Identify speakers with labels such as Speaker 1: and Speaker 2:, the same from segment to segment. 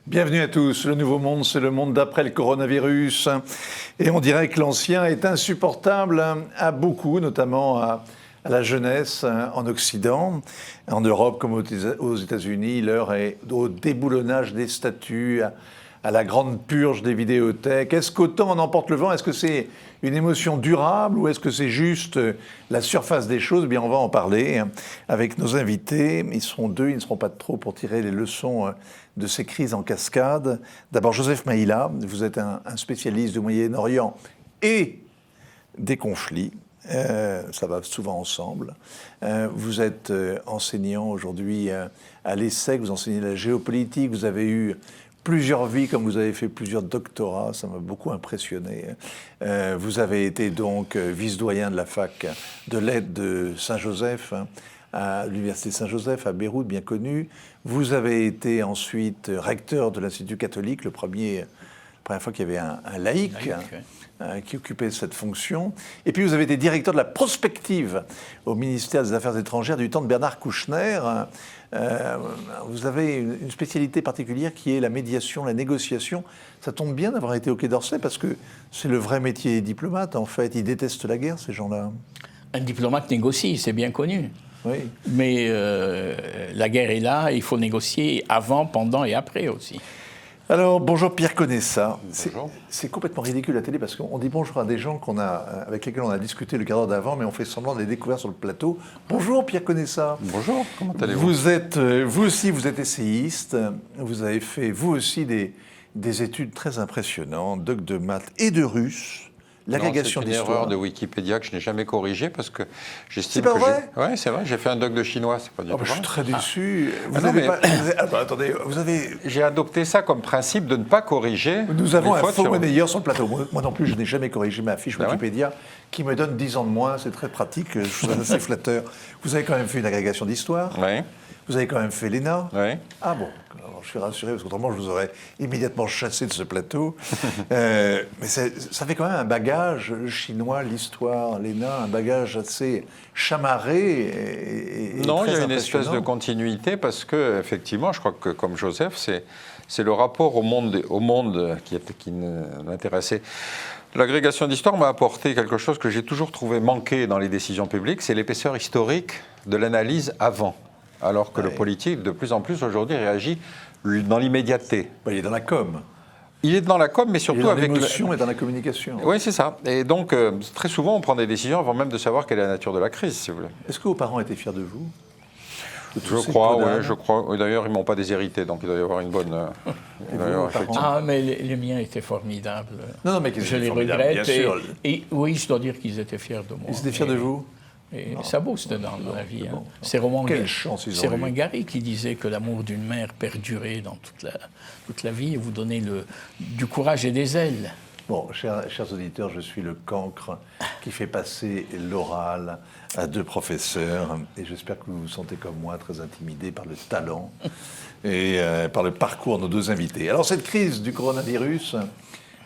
Speaker 1: Bienvenue à tous. Le nouveau monde, c'est le monde d'après le coronavirus. Et on dirait que l'ancien est insupportable à beaucoup, notamment à la jeunesse en Occident. En Europe comme aux États-Unis, l'heure est au déboulonnage des statuts, à la grande purge des vidéothèques. Est-ce qu'autant en emporte le vent? Est-ce que c'est une émotion durable ou est-ce que c'est juste la surface des choses? Bien, on va en parler avec nos invités. Ils seront deux, ils ne seront pas de trop pour tirer les leçons de ces crises en cascade. D'abord, Joseph Maïla, vous êtes un spécialiste du Moyen-Orient et des conflits. Ça va souvent ensemble. Vous êtes enseignant aujourd'hui à l'ESSEC, vous enseignez la géopolitique, vous avez eu plusieurs vies, comme vous avez fait plusieurs doctorats, ça m'a beaucoup impressionné. Vous avez été donc vice-doyen de la fac de lettres de Saint-Joseph, à l'Université Saint-Joseph, à Beyrouth, bien connu. Vous avez été ensuite recteur de l'Institut catholique, la première fois qu'il y avait un laïc qui occupait cette fonction. Et puis vous avez été directeur de la prospective au ministère des Affaires étrangères du temps de Bernard Kouchner. Vous avez une spécialité particulière qui est la médiation, la négociation. Ça tombe bien d'avoir été au Quai d'Orsay parce que c'est le vrai métier des diplomates, en fait. Ils détestent la guerre, ces gens-là.
Speaker 2: Un diplomate négocie, c'est bien connu.
Speaker 1: Oui.
Speaker 2: Mais la guerre est là, il faut négocier avant, pendant et après aussi.
Speaker 1: Alors, bonjour Pierre Conessa.
Speaker 3: Bonjour.
Speaker 1: C'est complètement ridicule la télé parce qu'on dit bonjour à des gens avec lesquels on a discuté le quart d'heure d'avant, mais on fait semblant de les découvrir sur le plateau. Bonjour Pierre Conessa.
Speaker 3: Bonjour, comment allez-vous?
Speaker 1: Vous aussi, vous êtes essayiste. Vous avez fait, vous aussi, des études très impressionnantes, doc de maths et de russe. L'agrégation d'histoire.
Speaker 3: C'est une erreur de Wikipédia que je n'ai jamais corrigée parce que j'estime
Speaker 1: que...
Speaker 3: C'est pas vrai? Oui, c'est vrai, j'ai fait un doc de chinois, c'est pas du tout vrai.
Speaker 1: Je suis très déçu. Attendez, vous avez...
Speaker 3: J'ai adopté ça comme principe de ne pas corriger.
Speaker 1: Nous avons un faux monnayeur sur le plateau. Moi non plus, je n'ai jamais corrigé ma fiche Wikipédia qui me donne 10 ans de moins, c'est très pratique, je trouve assez flatteur. Vous avez quand même fait une agrégation d'histoire.
Speaker 3: Oui.
Speaker 1: Vous avez quand même fait l'ENA.
Speaker 3: Oui.
Speaker 1: Ah bon, alors je suis rassuré, parce qu'autrement je vous aurais immédiatement chassé de ce plateau. Mais ça fait quand même un bagage, le chinois, l'histoire, l'ENA, un bagage assez chamarré et
Speaker 3: non,
Speaker 1: très
Speaker 3: il y a une espèce de continuité parce que, effectivement, je crois que comme Joseph, c'est le rapport au monde qui m'intéressait. L'agrégation d'histoire m'a apporté quelque chose que j'ai toujours trouvé manqué dans les décisions publiques, c'est l'épaisseur historique de l'analyse avant. Alors que le politique, de plus en plus aujourd'hui, réagit dans l'immédiateté.
Speaker 1: Il est dans la com.
Speaker 3: Il est dans la com, mais surtout avec
Speaker 1: l'émotion et dans la communication.
Speaker 3: Oui, c'est ça. Et donc, très souvent, on prend des décisions avant même de savoir quelle est la nature de la crise, si vous voulez.
Speaker 1: Est-ce que vos parents étaient fiers de vous?
Speaker 3: Je crois. D'ailleurs, ils ne m'ont pas déshérité, donc il doit y avoir une bonne...
Speaker 2: Ah, mais les miens étaient formidables.
Speaker 1: Non, mais
Speaker 2: je les regrette. Bien sûr. Et oui, je dois dire qu'ils étaient fiers de moi.
Speaker 1: Ils étaient fiers de vous?
Speaker 2: Et ça booste dans la vie.
Speaker 1: Bon.
Speaker 2: C'est Romain
Speaker 1: Gary
Speaker 2: qui disait que l'amour d'une mère perdurait dans toute la vie et vous donnait du courage et des ailes.
Speaker 1: Bon, chers auditeurs, je suis le cancre qui fait passer l'oral à deux professeurs et j'espère que vous vous sentez comme moi très intimidé par le talent et par le parcours de nos deux invités. Alors cette crise du coronavirus,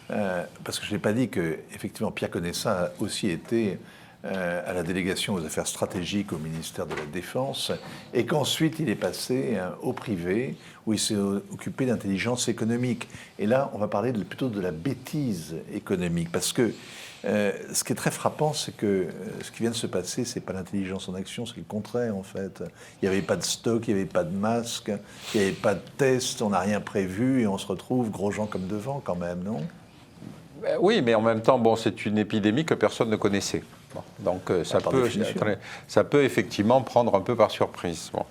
Speaker 1: parce que je n'ai pas dit que effectivement Pierre Conessa a aussi été à la délégation aux affaires stratégiques au ministère de la Défense et qu'ensuite il est passé au privé où il s'est occupé d'intelligence économique. Et là, on va parler plutôt de la bêtise économique parce que ce qui est très frappant, c'est que ce qui vient de se passer, c'est pas l'intelligence en action, c'est le contraire en fait. Il n'y avait pas de stock, il n'y avait pas de masque, il n'y avait pas de test, on n'a rien prévu et on se retrouve gros gens comme devant quand même, non?
Speaker 3: Oui, mais en même temps, c'est une épidémie que personne ne connaissait. Bon, donc ça peut effectivement prendre un peu par surprise. Bon.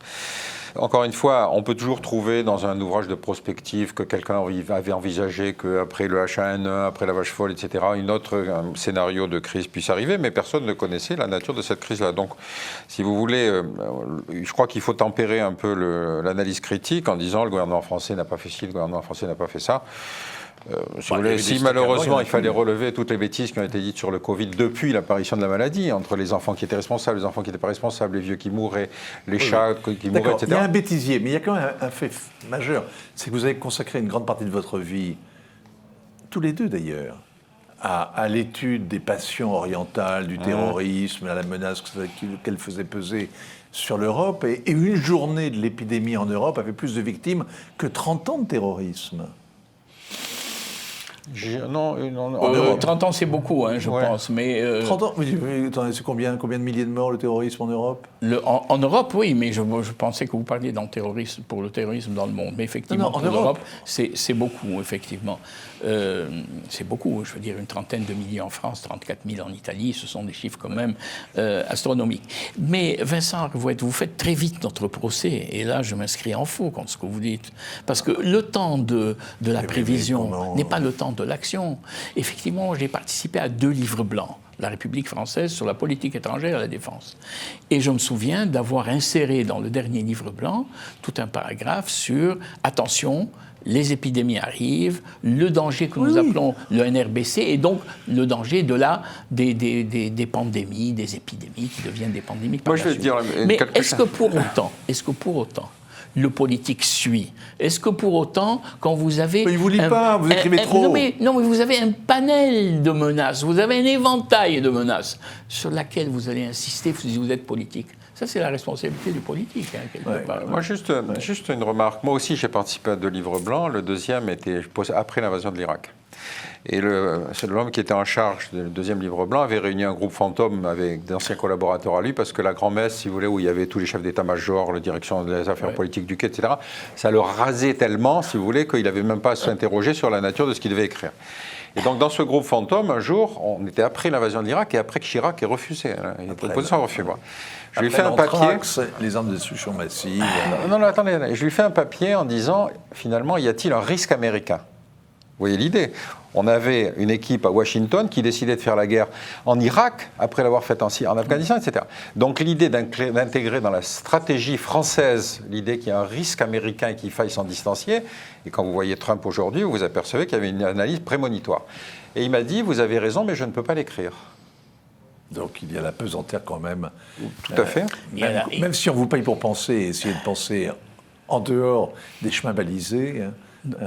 Speaker 3: Encore une fois, on peut toujours trouver dans un ouvrage de prospective que quelqu'un avait envisagé qu'après le H1N1, après la vache folle, etc., un scénario de crise puisse arriver, mais personne ne connaissait la nature de cette crise-là. Donc, si vous voulez, je crois qu'il faut tempérer un peu l'analyse critique en disant le gouvernement français n'a pas fait ci, le gouvernement français n'a pas fait ça. Si malheureusement il fallait relever toutes les bêtises qui ont été dites sur le Covid depuis l'apparition de la maladie, entre les enfants qui étaient responsables, les enfants qui n'étaient pas responsables, les vieux qui mouraient, les chats qui mouraient, etc.
Speaker 1: Il y a un bêtisier, mais il y a quand même un fait majeur, c'est que vous avez consacré une grande partie de votre vie, tous les deux d'ailleurs, à l'étude des passions orientales, du terrorisme, à la menace qu'elle faisait peser sur l'Europe. Et une journée de l'épidémie en Europe a fait plus de victimes que 30 ans de terrorisme.
Speaker 3: Non,
Speaker 2: 30 ans, c'est beaucoup, je pense. Mais,
Speaker 1: 30 ans, attendez, c'est combien de milliers de morts le terrorisme en Europe?
Speaker 2: En Europe, oui, mais je pensais que vous parliez pour le terrorisme dans le monde. Mais effectivement, en Europe, c'est beaucoup, effectivement. C'est beaucoup, je veux dire, une trentaine de milliers en France, 34 000 en Italie, ce sont des chiffres quand même astronomiques. Mais Vincent Arvouette, vous faites très vite notre procès, et là, je m'inscris en faux contre ce que vous dites. Parce que le temps de la prévision n'est pas le temps de l'action. Effectivement, j'ai participé à 2 livres blancs. La République française sur la politique étrangère et la défense. Et je me souviens d'avoir inséré dans le dernier livre blanc tout un paragraphe sur « Attention, les épidémies arrivent, le danger que nous appelons le NRBC, et donc le danger des pandémies, des épidémies qui deviennent des pandémies par la suite. Mais est-ce que pour autant, le politique suit? Est-ce que pour autant, quand vous avez...
Speaker 1: Mais il ne vous lit pas, vous écrivez trop.
Speaker 2: Non, mais vous avez un panel de menaces, vous avez un éventail de menaces sur laquelle vous allez insister si vous êtes politique. Ça, c'est la responsabilité du politique, quelque part.
Speaker 3: Moi, juste une remarque. Moi aussi, j'ai participé à 2 livres blancs. Le deuxième était après l'invasion de l'Irak. Et c'est l'homme qui était en charge du 2e livre blanc avait réuni un groupe fantôme avec d'anciens collaborateurs à lui, parce que la grand-messe, si vous voulez, où il y avait tous les chefs d'état-major, la direction des affaires politiques du quai, etc., ça le rasait tellement, si vous voulez, qu'il n'avait même pas à s'interroger sur la nature de ce qu'il devait écrire. Et donc, dans ce groupe fantôme, un jour, on était après l'invasion de l'Irak et après que Chirac ait refusé. Il a proposé son refus. Je lui ai fait un papier.
Speaker 1: Les armes de destruction massive.
Speaker 3: Non, attendez. Je lui ai fait un papier en disant, finalement, y a-t-il un risque américain? Vous voyez l'idée? On avait une équipe à Washington qui décidait de faire la guerre en Irak, après l'avoir faite en Afghanistan, etc. Donc l'idée d'intégrer dans la stratégie française l'idée qu'il y a un risque américain et qu'il faille s'en distancier, et quand vous voyez Trump aujourd'hui, vous vous apercevez qu'il y avait une analyse prémonitoire. Et il m'a dit, vous avez raison, mais je ne peux pas l'écrire.
Speaker 1: Donc il y a la pesanteur quand même.
Speaker 3: Tout à fait.
Speaker 1: Même si on vous paye pour penser, essayer de penser en dehors des chemins balisés...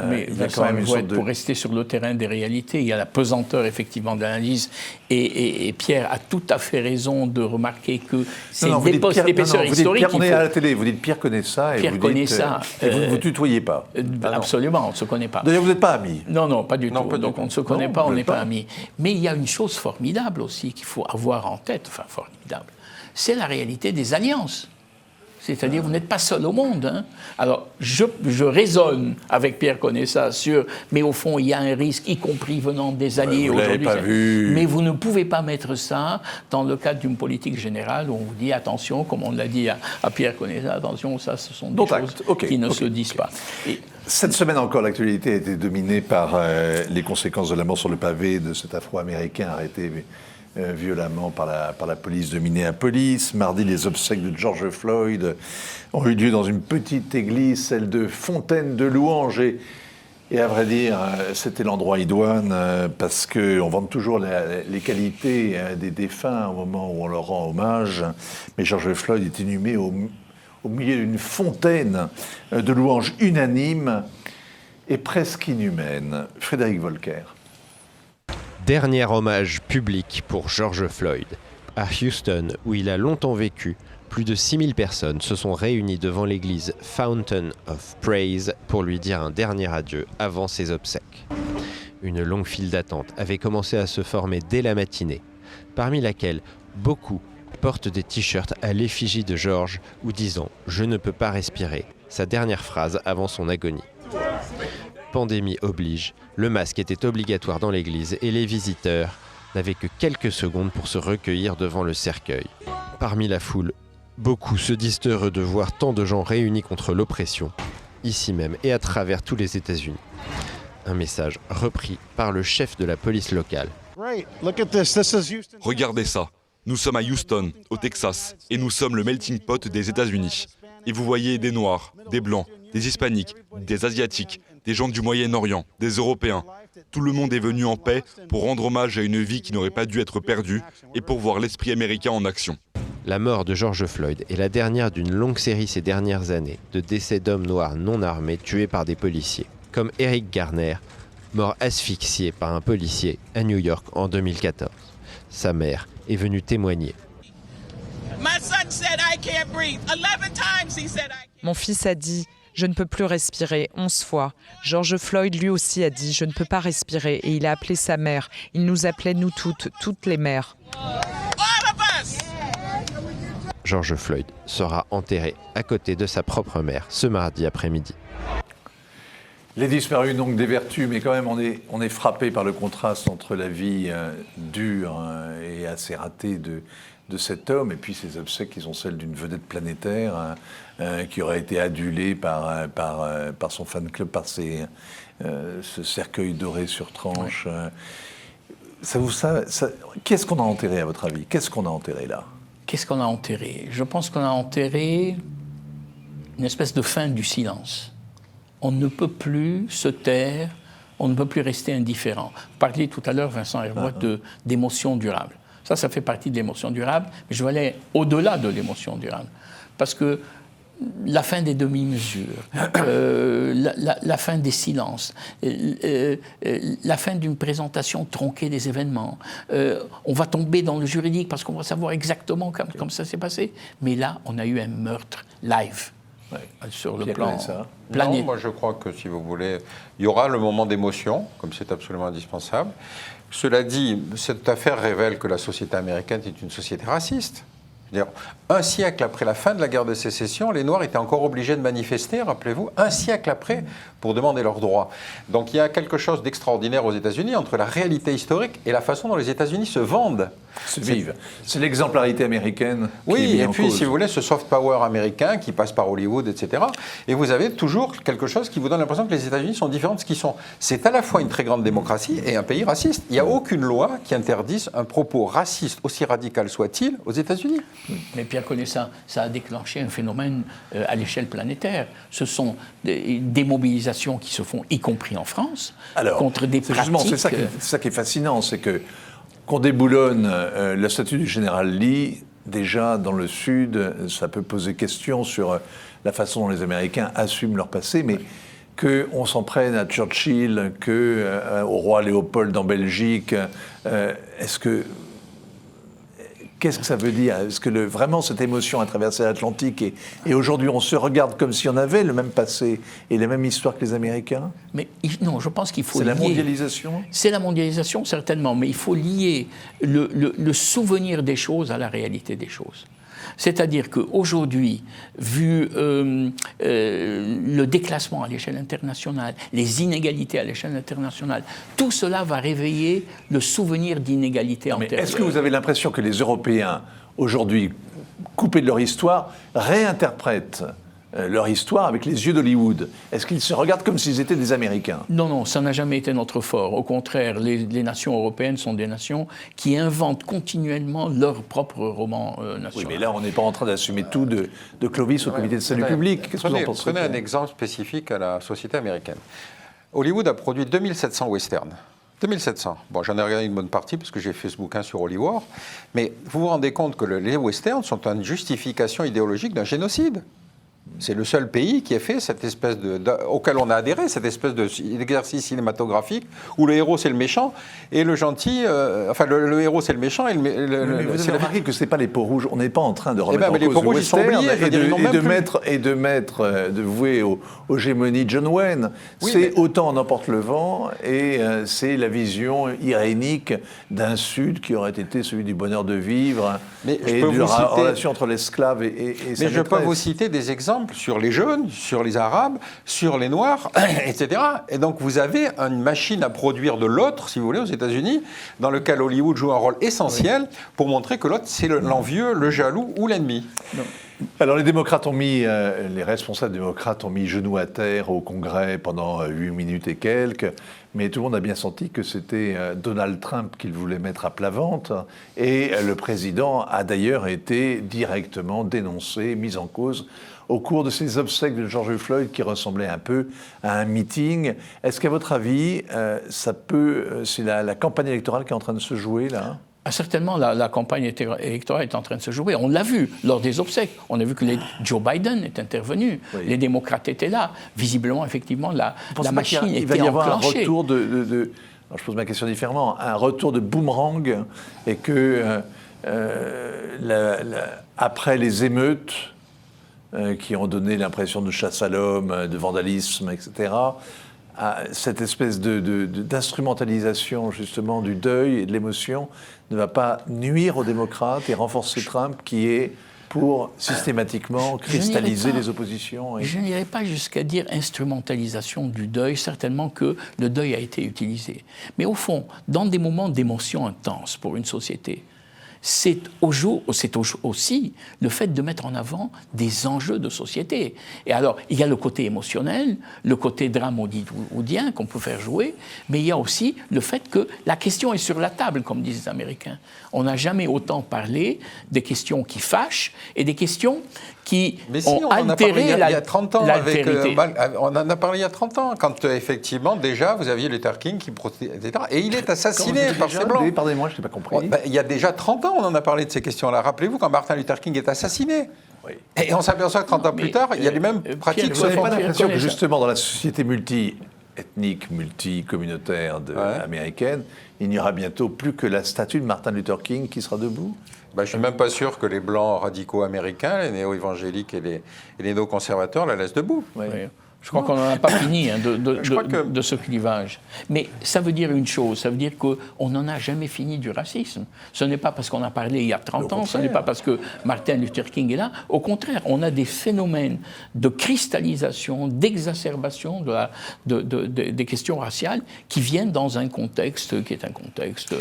Speaker 2: Mais il y a quand même pour rester sur le terrain des réalités, il y a la pesanteur effectivement de l'analyse et Pierre a tout à fait raison de remarquer que c'est l'épaisseur historique.
Speaker 1: On est à la télé, vous dites Pierre connaît ça et
Speaker 2: Pierre connaît ça.
Speaker 1: Et vous ne vous tutoyez pas.
Speaker 2: Absolument, on ne se connaît pas.
Speaker 1: D'ailleurs, vous n'êtes pas amis.
Speaker 2: Non, pas du tout. Donc on ne se connaît pas, on n'est pas amis. Mais il y a une chose formidable aussi qu'il faut avoir en tête, enfin formidable, c'est la réalité des alliances. C'est-à-dire, vous n'êtes pas seul au monde. Alors, je raisonne avec Pierre Conessa sur, mais au fond, il y a un risque, y compris venant des alliés aujourd'hui. Mais vous ne pouvez pas mettre ça dans le cadre d'une politique générale où on vous dit, attention, comme on l'a dit à Pierre Conessa, attention, ça, ce sont des choses qui ne se disent pas.
Speaker 1: Cette semaine encore, l'actualité a été dominée par les conséquences de la mort sur le pavé de cet Afro-Américain arrêté violemment par la police de Minneapolis. Mardi, les obsèques de George Floyd ont eu lieu dans une petite église, celle de Fontaine de Louange. Et à vrai dire, c'était l'endroit idoine parce qu'on vante toujours les qualités des défunts au moment où on leur rend hommage. Mais George Floyd est inhumé au milieu d'une fontaine de louanges unanimes et presque inhumaine. Frédéric Volcker.
Speaker 4: Dernier hommage public pour George Floyd. À Houston, où il a longtemps vécu, plus de 6000 personnes se sont réunies devant l'église Fountain of Praise pour lui dire un dernier adieu avant ses obsèques. Une longue file d'attente avait commencé à se former dès la matinée, parmi laquelle beaucoup portent des t-shirts à l'effigie de George ou disant « Je ne peux pas respirer », sa dernière phrase avant son agonie. Pandémie oblige, le masque était obligatoire dans l'église et les visiteurs n'avaient que quelques secondes pour se recueillir devant le cercueil. Parmi la foule, beaucoup se disent heureux de voir tant de gens réunis contre l'oppression, ici même et à travers tous les États-Unis. Un message repris par le chef de la police locale.
Speaker 5: Regardez ça, nous sommes à Houston, au Texas, et nous sommes le melting pot des États-Unis. Et vous voyez des Noirs, des Blancs, des Hispaniques, des Asiatiques, des gens du Moyen-Orient, des Européens. Tout le monde est venu en paix pour rendre hommage à une vie qui n'aurait pas dû être perdue et pour voir l'esprit américain en action.
Speaker 4: La mort de George Floyd est la dernière d'une longue série ces dernières années de décès d'hommes noirs non armés tués par des policiers, comme Eric Garner mort asphyxié par un policier à New York en 2014. Sa mère est venue témoigner.
Speaker 6: Mon fils a dit « Je ne peux plus respirer » 11 fois. George Floyd lui aussi a dit « Je ne peux pas respirer » et il a appelé sa mère. Il nous appelait nous toutes les mères.
Speaker 4: George Floyd sera enterré à côté de sa propre mère ce mardi après-midi.
Speaker 1: Les disparus, donc des vertus, mais quand même on est frappé par le contraste entre la vie dure et assez ratée de cet homme et puis ses obsèques qui sont celles d'une vedette planétaire qui aurait été adulée par son fan club, par ce cercueil doré sur tranche. Qu'est-ce qu'on a enterré à votre avis? Qu'est-ce qu'on a enterré là?
Speaker 2: Qu'est-ce qu'on a enterré? Je pense qu'on a enterré une espèce de fin du silence. On ne peut plus se taire, on ne peut plus rester indifférent. Vous parliez tout à l'heure, Vincent Hervois, d'émotion durable. Ça fait partie de l'émotion durable, mais je vais aller au-delà de l'émotion durable. Parce que la fin des demi-mesures, la fin des silences, la fin d'une présentation tronquée des événements. On va tomber dans le juridique parce qu'on va savoir exactement comme ça s'est passé. Mais là, on a eu un meurtre live. Sur le plan planétaire.
Speaker 3: Non, moi je crois que si vous voulez, il y aura le moment d'émotion, comme c'est absolument indispensable. Cela dit, cette affaire révèle que la société américaine est une société raciste. C'est-à-dire, un siècle après la fin de la guerre de sécession, les Noirs étaient encore obligés de manifester, rappelez-vous, un siècle après, pour demander leurs droits. Donc il y a quelque chose d'extraordinaire aux États-Unis entre la réalité historique et la façon dont les États-Unis se vendent.
Speaker 1: Se vivent. C'est l'exemplarité américaine.
Speaker 3: Oui, et puis, si vous voulez, ce soft power américain qui passe par Hollywood, etc. Et vous avez toujours quelque chose qui vous donne l'impression que les États-Unis sont différents de ce qu'ils sont. C'est à la fois une très grande démocratie et un pays raciste. Il n'y a aucune loi qui interdise un propos raciste, aussi radical soit-il, aux États-Unis.
Speaker 2: Mais Pierre Connaissant, ça a déclenché un phénomène à l'échelle planétaire. Ce sont des mobilisations qui se font, y compris en France, contre des pratiques...
Speaker 1: C'est ça qui est fascinant, c'est qu'on déboulonne la statue du général Lee. Déjà, dans le Sud, ça peut poser question sur la façon dont les Américains assument leur passé, mais qu'on s'en prenne à Churchill, au roi Léopold en Belgique, qu'est-ce que ça veut dire? Est-ce que vraiment cette émotion a traversé l'Atlantique et aujourd'hui on se regarde comme si on avait le même passé et la même histoire que les Américains?
Speaker 2: Mais non, je pense qu'il faut lier...
Speaker 1: C'est la mondialisation?
Speaker 2: C'est la mondialisation, certainement, mais il faut lier le souvenir des choses à la réalité des choses. C'est-à-dire qu'aujourd'hui, vu le déclassement à l'échelle internationale, les inégalités à l'échelle internationale, tout cela va réveiller le souvenir d'inégalités antérieures.
Speaker 1: Est-ce que vous avez l'impression que les Européens, aujourd'hui, coupés de leur histoire, réinterprètent leur histoire avec les yeux d'Hollywood? Est-ce qu'ils se regardent comme s'ils étaient des Américains?
Speaker 2: Non, ça n'a jamais été notre fort. Au contraire, les nations européennes sont des nations qui inventent continuellement leur propre roman national.
Speaker 1: Oui, mais là, on n'est pas en train d'assumer tout de Clovis au comité de salut public. Qu'est-ce que vous en pensez?
Speaker 3: Prenez un exemple spécifique à la société américaine. Hollywood a produit 2700 westerns. 2700. Bon, j'en ai regardé une bonne partie parce que j'ai fait ce bouquin sur Hollywood. Mais vous vous rendez compte que les westerns sont une justification idéologique d'un génocide. C'est le seul pays qui a fait cette espèce auquel on a adhéré, cette espèce d'exercice cinématographique où le héros c'est le méchant et le gentil, le héros c'est le méchant et
Speaker 1: mais vous avez remarqué que c'est pas les peaux rouges, on n'est pas en train de remettre en
Speaker 3: les
Speaker 1: cause
Speaker 3: peaux
Speaker 1: le
Speaker 3: rouges,
Speaker 1: western
Speaker 3: ils
Speaker 1: de vouer aux gémonies John Wayne. Oui, c'est autant en emporte le vent et c'est la vision irénique d'un Sud qui aurait été celui du bonheur de vivre et de la relation entre l'esclave et sa maîtresse.
Speaker 3: Mais je peux vous citer des exemples sur les jeunes, sur les arabes, sur les noirs, etc. Et donc vous avez une machine à produire de l'autre, si vous voulez, aux États-Unis, dans lequel Hollywood joue un rôle essentiel pour montrer que l'autre c'est l'envieux, le jaloux ou l'ennemi.
Speaker 1: Alors les responsables démocrates ont mis genoux à terre au Congrès pendant 8 minutes et quelques, mais tout le monde a bien senti que c'était Donald Trump qu'ils voulaient mettre à plat ventre, et le président a d'ailleurs été directement dénoncé, mis en cause au cours de ces obsèques de George Floyd qui ressemblaient un peu à un meeting. Est-ce qu'à votre avis, c'est la campagne électorale qui est en train de se jouer là ?
Speaker 2: Certainement, la campagne électorale est en train de se jouer. On l'a vu lors des obsèques. On a vu que Joe Biden est intervenu. Oui. Les démocrates étaient là. Visiblement, effectivement, la machine était enclenchée.
Speaker 1: Il va y avoir un retour alors je pose ma question différemment, un retour de boomerang et que après les émeutes qui ont donné l'impression de chasse à l'homme, de vandalisme, etc., cette espèce d'instrumentalisation justement du deuil et de l'émotion ne va pas nuire aux démocrates et renforcer Trump qui est pour systématiquement cristalliser les oppositions.
Speaker 2: Je n'irai pas jusqu'à dire instrumentalisation du deuil, certainement que le deuil a été utilisé. Mais au fond, dans des moments d'émotion intense pour une société, c'est aussi le fait de mettre en avant des enjeux de société. Et alors, il y a le côté émotionnel, le côté drame hollywoodien qu'on peut faire jouer, mais il y a aussi le fait que la question est sur la table, comme disent les Américains. On n'a jamais autant parlé des questions qui fâchent et des questions qui ont altéré la...
Speaker 3: Il y a 30 ans, on en a parlé il y a 30 ans, quand effectivement, déjà, vous aviez Luther King qui protestait, etc. Et il est assassiné par ces Blancs.
Speaker 1: Pardonnez-moi, je n'ai pas compris.
Speaker 3: Il y a déjà 30 ans, on en a parlé de ces questions-là. Rappelez-vous, quand Martin Luther King est assassiné. Oui. Et on s'aperçoit que 30 ans plus tard, il y a les mêmes pratiques.
Speaker 1: Vous n'avez pas l'impression que justement, dans la société multi-ethnique, multi-communautaire américaine, il n'y aura bientôt plus que la statue de Martin Luther King qui sera debout?
Speaker 3: Je ne suis même pas sûr que les Blancs radicaux américains, les néo-évangéliques et les néo-conservateurs la laissent debout.
Speaker 2: Oui. Je crois qu'on n'en a pas fini de ce clivage. Mais ça veut dire une chose, ça veut dire qu'on n'en a jamais fini du racisme. Ce n'est pas parce qu'on a parlé il y a 30 ans, ce n'est pas parce que Martin Luther King est là. Au contraire, on a des phénomènes de cristallisation, d'exacerbation des questions raciales qui viennent dans un contexte qui est un contexte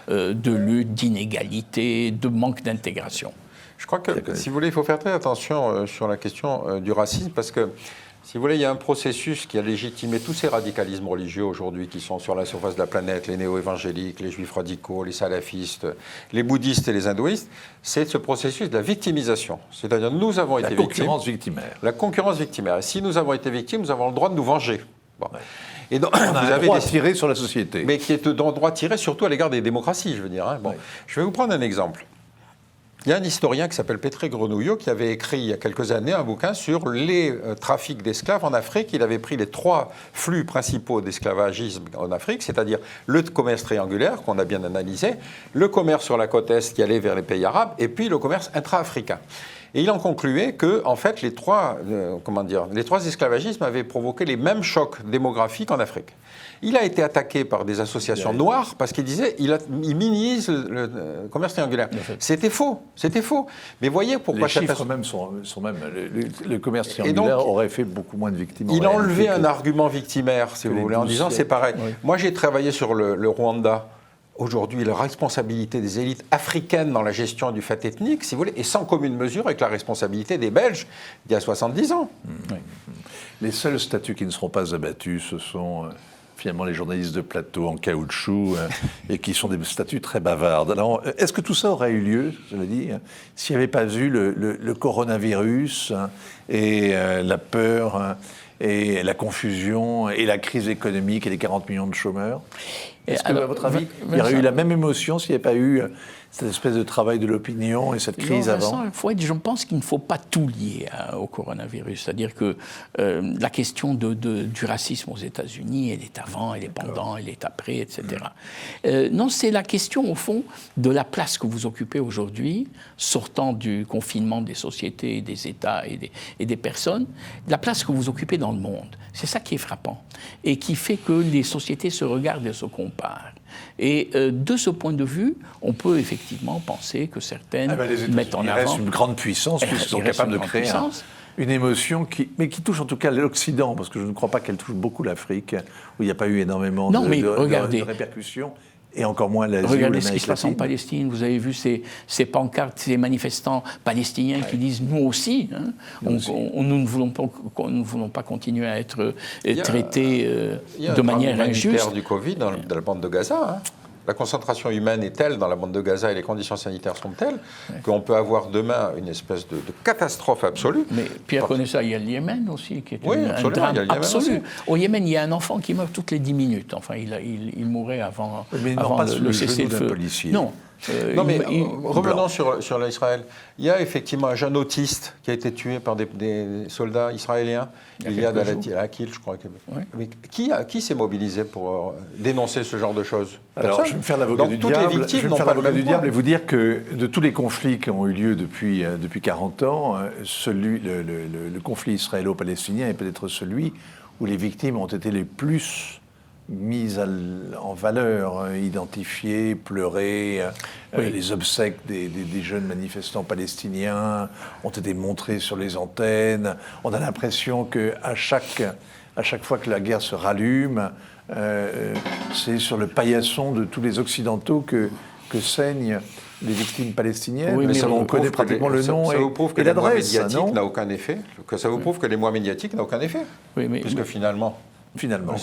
Speaker 2: de lutte, d'inégalité, de manque d'intégration.
Speaker 3: Je crois que, si vous voulez, il faut faire très attention sur la question du racisme, parce que si vous voulez, il y a un processus qui a légitimé tous ces radicalismes religieux aujourd'hui qui sont sur la surface de la planète, les néo-évangéliques, les juifs radicaux, les salafistes, les bouddhistes et les hindouistes, c'est ce processus de la victimisation. C'est-à-dire nous avons été victimes.
Speaker 1: La concurrence victimaire.
Speaker 3: La concurrence victimaire. Et si nous avons été victimes, nous avons le droit de nous venger. Bon.
Speaker 1: Ouais. Et donc, on a un droit tiré sur la société.
Speaker 3: Mais qui est un droit tiré surtout à l'égard des démocraties, je veux dire. Bon. Je vais vous prendre un exemple. Il y a un historien qui s'appelle Petré Grenouillot qui avait écrit il y a quelques années un bouquin sur les trafics d'esclaves en Afrique. Il avait pris les 3 flux principaux d'esclavagisme en Afrique, c'est-à-dire le commerce triangulaire qu'on a bien analysé, le commerce sur la côte Est qui allait vers les pays arabes et puis le commerce intra-africain. Et il en concluait que, en fait, les trois esclavagismes avaient provoqué les mêmes chocs démographiques en Afrique. Il a été attaqué par des associations noires parce qu'il disait il minimise le commerce triangulaire. C'était faux, c'était faux. Mais voyez pourquoi...
Speaker 1: Les chiffres même sont même... Le commerce triangulaire donc, aurait fait beaucoup moins de victimes.
Speaker 3: Il a enlevé un argument victimaire, si vous voulez, en disant c'est pareil. Oui. Moi, j'ai travaillé sur le Rwanda. Aujourd'hui, la responsabilité des élites africaines dans la gestion du fait ethnique, si vous voulez, est sans commune mesure avec la responsabilité des Belges d'il y a 70 ans.
Speaker 1: Oui. Les seuls statuts qui ne seront pas abattus, ce sont... finalement les journalistes de plateau en caoutchouc, et qui sont des statuts très bavardes. Alors, est-ce que tout ça aurait eu lieu, je l'ai dit, s'il n'y avait pas eu le coronavirus et la peur et la confusion et la crise économique et les 40 millions de chômeurs? Est-ce que, à votre avis, il y aurait eu la même émotion s'il n'y avait pas eu cette espèce de travail de l'opinion et cette crise avant?
Speaker 2: Je pense qu'il ne faut pas tout lier au coronavirus. C'est-à-dire que la question du racisme aux États-Unis, elle est avant, elle est pendant, elle est après, etc. Non, c'est la question, au fond, de la place que vous occupez aujourd'hui, sortant du confinement des sociétés, des États et des personnes, la place que vous occupez dans le monde. C'est ça qui est frappant et qui fait que les sociétés se regardent et se comparent. Et de ce point de vue, on peut effectivement penser que certaines mettent en avant...
Speaker 1: Ils restent une grande puissance puisqu'ils sont capables de créer une émotion qui touche en tout cas l'Occident, parce que je ne crois pas qu'elle touche beaucoup l'Afrique, où il n'y a pas eu énormément de répercussions. Et encore moins l'Asie.
Speaker 2: Regardez ce qui se passe en Palestine. Vous avez vu ces pancartes, ces manifestants palestiniens qui disent nous aussi. Hein, nous ne voulons pas continuer à être traités de manière injuste.
Speaker 3: Il y a un du Covid dans la bande de Gaza. Hein. La concentration humaine est telle dans la bande de Gaza et les conditions sanitaires sont telles qu'on peut avoir demain une espèce de catastrophe absolue.
Speaker 2: Mais Pierre connaît ça, il y a le Yémen aussi, qui est un drame absolu. Au Yémen, il y a un enfant qui meurt toutes les 10 minutes. Enfin, il mourait avant le cessez-le-feu.
Speaker 1: Non.
Speaker 3: Non, mais revenons sur l'Israël. Il y a effectivement un jeune autiste qui a été tué par des soldats israéliens. Il y a Akil, je crois.
Speaker 2: Oui.
Speaker 3: Mais qui s'est mobilisé pour dénoncer ce genre de choses?
Speaker 1: Alors, je vais me faire l'avocat du diable et vous dire que de tous les conflits qui ont eu lieu depuis 40 ans, le conflit israélo-palestinien est peut-être celui où les victimes ont été les plus mises en valeur, identifiées, pleurées. Les obsèques des jeunes manifestants palestiniens ont été montrées sur les antennes. On a l'impression qu'à chaque fois que la guerre se rallume, c'est sur le paillasson de tous les Occidentaux que saignent les victimes palestiniennes.
Speaker 3: Oui, mais
Speaker 1: on connaît pratiquement le nom et l'adresse.
Speaker 3: N'a aucun effet. Que ça vous prouve que les mois médiatiques n'ont aucun effet.
Speaker 2: Oui,
Speaker 3: puisque finalement,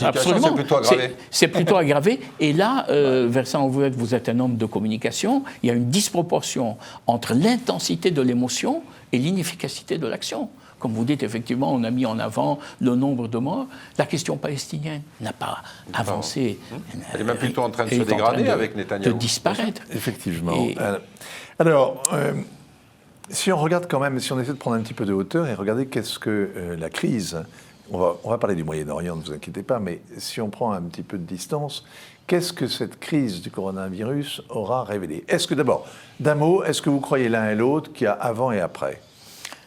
Speaker 2: absolument,
Speaker 3: c'est plutôt aggravé.
Speaker 2: C'est plutôt aggravé. Et là, Vincent, vous êtes un homme de communication. Il y a une disproportion entre l'intensité de l'émotion et l'inefficacité de l'action. Comme vous dites, effectivement, on a mis en avant le nombre de morts. La question palestinienne n'a pas avancé.
Speaker 3: Elle est même plutôt en train de se dégrader avec Netanyahou.
Speaker 2: De disparaître.
Speaker 1: Effectivement. Alors, si on regarde quand même, si on essaie de prendre un petit peu de hauteur et regarder qu'est-ce que la crise, on va parler du Moyen-Orient, ne vous inquiétez pas, mais si on prend un petit peu de distance, qu'est-ce que cette crise du coronavirus aura révélé? Est-ce que d'abord, d'un mot, est-ce que vous croyez l'un et l'autre qu'il y a avant et après?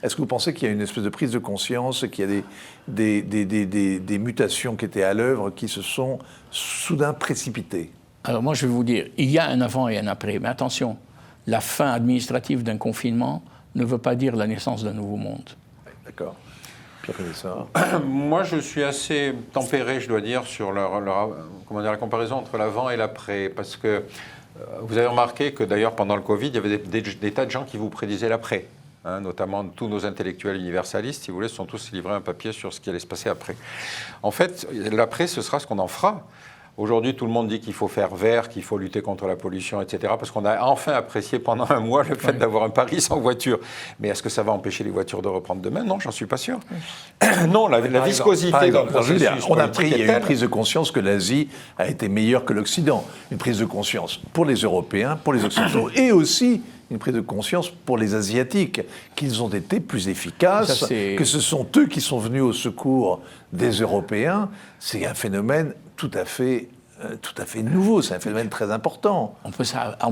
Speaker 1: Est-ce que vous pensez qu'il y a une espèce de prise de conscience et qu'il y a des mutations qui étaient à l'œuvre qui se sont soudain précipitées?
Speaker 2: Alors moi, je vais vous dire, il y a un avant et un après. Mais attention, la fin administrative d'un confinement ne veut pas dire la naissance d'un nouveau monde.
Speaker 1: D'accord.
Speaker 3: Moi, je suis assez tempéré, je dois dire, sur la comparaison entre l'avant et l'après. Parce que vous avez remarqué que d'ailleurs, pendant le Covid, il y avait des tas de gens qui vous prédisaient l'après. Notamment tous nos intellectuels universalistes, si vous voulez, se sont tous livrés un papier sur ce qui allait se passer après. En fait, l'après, ce sera ce qu'on en fera. Aujourd'hui, tout le monde dit qu'il faut faire vert, qu'il faut lutter contre la pollution, etc. Parce qu'on a enfin apprécié pendant un mois le fait d'avoir un Paris sans voiture. Mais est-ce que ça va empêcher les voitures de reprendre demain? Non, j'en suis pas sûr. Non, la viscosité dans le processus
Speaker 1: on a pris, il y a eu une prise de conscience que l'Asie a été meilleure que l'Occident. Une prise de conscience pour les Européens, pour les Occidentaux, et aussi une prise de conscience pour les Asiatiques, qu'ils ont été plus efficaces, que ce sont eux qui sont venus au secours des Européens. C'est un phénomène tout à fait nouveau, c'est un phénomène très important.
Speaker 2: On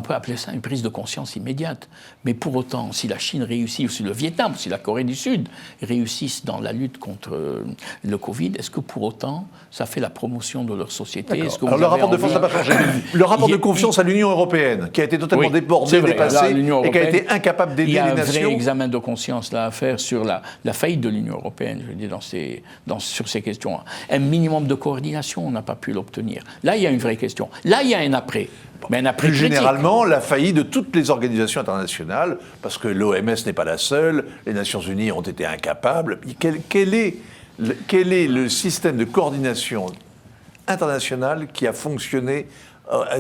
Speaker 2: peut appeler ça une prise de conscience immédiate. Mais pour autant, si la Chine réussit, ou si le Vietnam, ou si la Corée du Sud réussissent dans la lutte contre le Covid, est-ce que pour autant, ça fait la promotion de leur société?
Speaker 1: Alors le rapport de force n'a pas changé. Le rapport de confiance à l'Union européenne, qui a été totalement débordé, dépassé, et qui a été incapable d'aider les nations.
Speaker 2: Il y a un vrai examen de conscience là, à faire sur la faillite de l'Union européenne, je veux dire, sur ces questions. Un minimum de coordination, on n'a pas pu l'obtenir. Là, il y a une vraie question. Là, il y a un après. Mais un après
Speaker 1: plus généralement, la faillite de toutes les organisations internationales, parce que l'OMS n'est pas la seule, les Nations Unies ont été incapables. Quel est le système de coordination internationale qui a fonctionné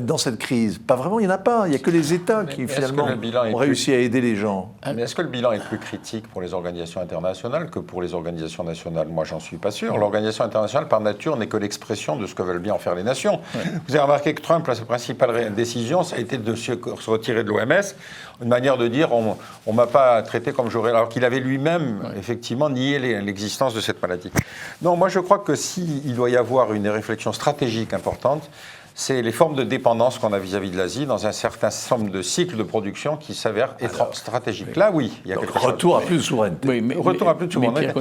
Speaker 1: dans cette crise? Pas vraiment, il n'y en a pas. Il n'y a que les États qui, finalement, ont réussi à aider les gens.
Speaker 3: Mais est-ce que le bilan est plus critique pour les organisations internationales que pour les organisations nationales? Moi, j'en suis pas sûr. L'organisation internationale, par nature, n'est que l'expression de ce que veulent bien en faire les nations. Vous avez remarqué que Trump, sa principale décision, ça a été de se retirer de l'OMS, une manière de dire on ne m'a pas traité comme j'aurais... Alors qu'il avait lui-même, effectivement, nié l'existence de cette maladie. Non, moi, je crois que s'il doit y avoir une réflexion stratégique importante, c'est les formes de dépendance qu'on a vis-à-vis de l'Asie dans un certain nombre de cycles de production qui s'avèrent être stratégiques. Là, oui, il y a quelque chose.
Speaker 1: Retour à plus de souveraineté.
Speaker 2: Oui, retour à plus de souveraineté.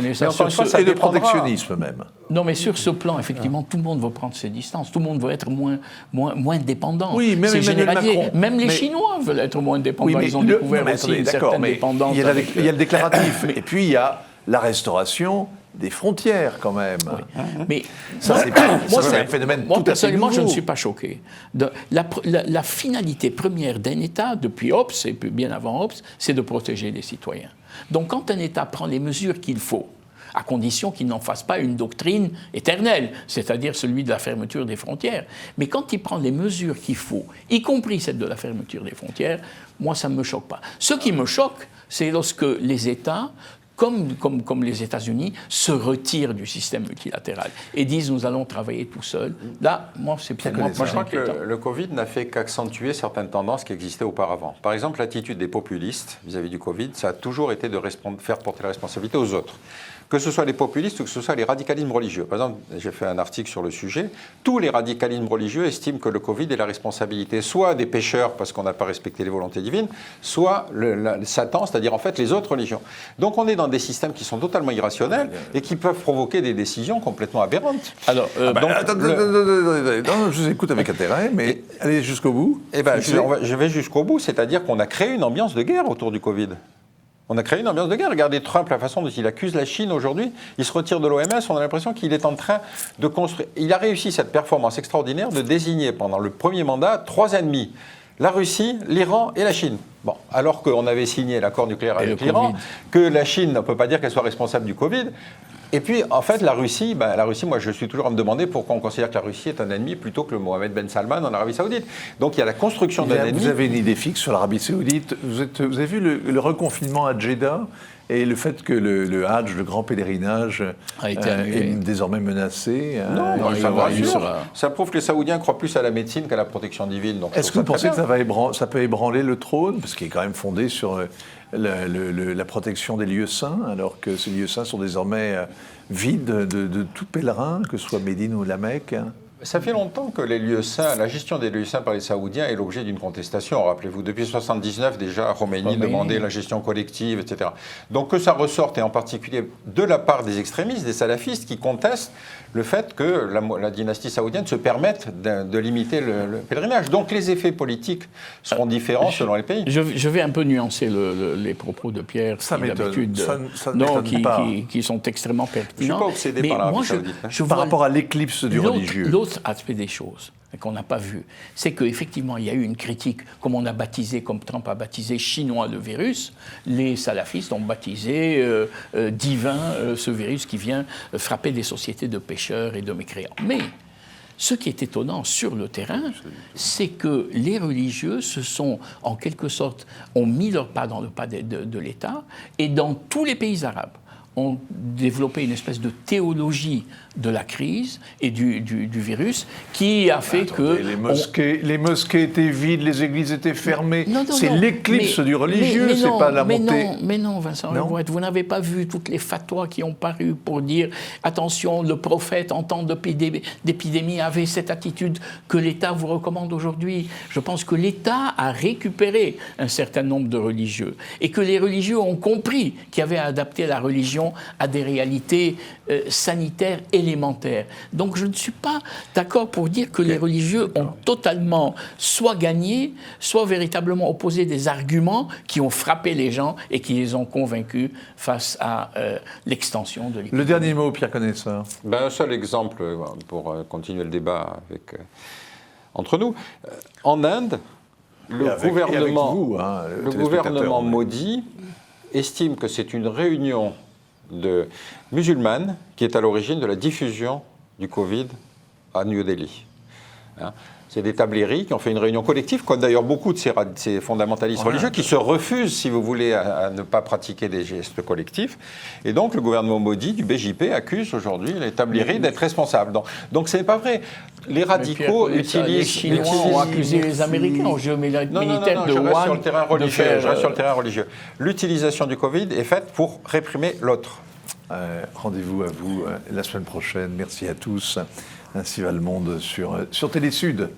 Speaker 1: Et de protectionnisme même.
Speaker 2: Non, mais sur ce plan, effectivement, tout le monde veut prendre ses distances. Tout le monde veut être moins dépendant.
Speaker 1: Oui, même Emmanuel Macron.
Speaker 2: Même les Chinois veulent être moins dépendants. Oui, ils ont découvert aussi une certaine dépendance.
Speaker 1: Il y a le déclaratif. Et puis, il y a la restauration des frontières, quand même.
Speaker 2: Oui. Mais
Speaker 1: ça, c'est un phénomène tout à fait
Speaker 2: personnellement,
Speaker 1: nouveau.
Speaker 2: je ne suis pas choqué. La finalité première d'un État, depuis Hobbes, et bien avant Hobbes, c'est de protéger les citoyens. Donc, quand un État prend les mesures qu'il faut, à condition qu'il n'en fasse pas une doctrine éternelle, c'est-à-dire celui de la fermeture des frontières. Mais quand il prend les mesures qu'il faut, y compris celle de la fermeture des frontières, moi, ça ne me choque pas. Ce qui me choque, c'est lorsque les États comme les États-Unis, se retirent du système multilatéral et disent nous allons travailler tout seuls. Là, moi, c'est tellement plus
Speaker 3: inquiétant. Je crois que
Speaker 2: le
Speaker 3: Covid n'a fait qu'accentuer certaines tendances qui existaient auparavant. Par exemple, l'attitude des populistes vis-à-vis du Covid, ça a toujours été de faire porter la responsabilité aux autres. Que ce soit les populistes ou que ce soit les radicalismes religieux. Par exemple, j'ai fait un article sur le sujet. Tous les radicalismes religieux estiment que le Covid est la responsabilité soit des pécheurs parce qu'on n'a pas respecté les volontés divines, soit Satan, c'est-à-dire en fait les autres religions. Donc on est dans des systèmes qui sont totalement irrationnels et qui peuvent provoquer des décisions complètement aberrantes.
Speaker 1: Alors, je vous écoute avec intérêt, mais allez jusqu'au bout.
Speaker 3: Je vais jusqu'au bout, c'est-à-dire qu'on a créé une ambiance de guerre autour du Covid. On a créé une ambiance de guerre. Regardez Trump, la façon dont il accuse la Chine aujourd'hui. Il se retire de l'OMS, on a l'impression qu'il est en train de construire. Il a réussi cette performance extraordinaire de désigner pendant le premier mandat 3 ennemis. La Russie, l'Iran et la Chine. Bon, alors qu'on avait signé l'accord nucléaire avec l'Iran, que la Chine ne peut pas dire qu'elle soit responsable du Covid. Et puis, en fait, la Russie, moi, je suis toujours à me demander pourquoi on considère que la Russie est un ennemi plutôt que le Mohamed Ben Salman en Arabie Saoudite. Donc, il y a la construction d'un ennemi.
Speaker 1: Vous avez une idée fixe sur l'Arabie Saoudite. Vous avez vu le reconfinement à Jeddah et le fait que le Hajj, le grand pèlerinage, est désormais menacé.
Speaker 3: Ça prouve que les Saoudiens croient plus à la médecine qu'à la protection divine.
Speaker 1: Est-ce que vous pensez que ça peut ébranler le trône, parce qu'il est quand même fondé sur la protection des lieux saints, alors que ces lieux saints sont désormais vides de tout pèlerin, que ce soit Médine ou la Mecque?
Speaker 3: Ça fait longtemps que les lieux saints, la gestion des lieux saints par les Saoudiens est l'objet d'une contestation. Rappelez-vous, depuis 1979 déjà, Khomeini demandait la gestion collective, etc. Donc que ça ressorte, et en particulier de la part des extrémistes, des salafistes, qui contestent le fait que la dynastie saoudienne se permette de limiter le pèlerinage. Donc les effets politiques seront différents selon les pays.
Speaker 2: Je vais un peu nuancer les propos de Pierre, qui sont extrêmement pertinents.
Speaker 3: Je ne suis pas obsédé par l'Arabie Saoudite.
Speaker 1: Par rapport à l'éclipse du religieux.
Speaker 2: L'autre aspect des choses qu'on n'a pas vu, c'est qu'effectivement, il y a eu une critique, comme Trump a baptisé chinois le virus, les salafistes ont baptisé divin ce virus qui vient frapper des sociétés de pécheurs et de mécréants. Mais ce qui est étonnant sur le terrain, c'est que les religieux en quelque sorte, ont mis leur pas dans le pas de l'État, et dans tous les pays arabes, ont développé une espèce de théologie de la crise et du virus qui a fait que...
Speaker 1: Les mosquées étaient vides, les églises étaient fermées. C'est l'éclipse du religieux, c'est pas la montée...
Speaker 2: Mais non, Vincent, vous n'avez pas vu toutes les fatwas qui ont paru pour dire attention, le prophète en temps d'épidémie avait cette attitude que l'État vous recommande aujourd'hui. Je pense que l'État a récupéré un certain nombre de religieux et que les religieux ont compris qu'il y avait à adapter la religion à des réalités sanitaires élémentaires. Donc je ne suis pas d'accord pour dire que les religieux ont totalement soit gagné, soit véritablement opposé des arguments qui ont frappé les gens et qui les ont convaincus face à l'extension de l'épidémie.
Speaker 1: Le dernier mot, Pierre Connaisseur.
Speaker 3: Un seul exemple pour continuer le débat entre nous. En Inde, le gouvernement Modi estime que c'est une réunion de musulmanes qui est à l'origine de la diffusion du Covid à New Delhi. C'est des tabléries qui ont fait une réunion collective, comme d'ailleurs beaucoup de ces fondamentalistes religieux qui se refusent, si vous voulez, à ne pas pratiquer des gestes collectifs. Et donc le gouvernement Modi du BJP accuse aujourd'hui les tabléries d'être responsables. Donc ce n'est pas vrai. Les radicaux utilisent...
Speaker 2: Les Chinois ont accusé les Américains au jeu militaire de
Speaker 3: je reste
Speaker 2: Wuhan.
Speaker 3: Sur le terrain religieux. L'utilisation du Covid est faite pour réprimer l'autre.
Speaker 1: Rendez-vous à vous la semaine prochaine. Merci à tous. Ainsi va le monde sur Télé Sud.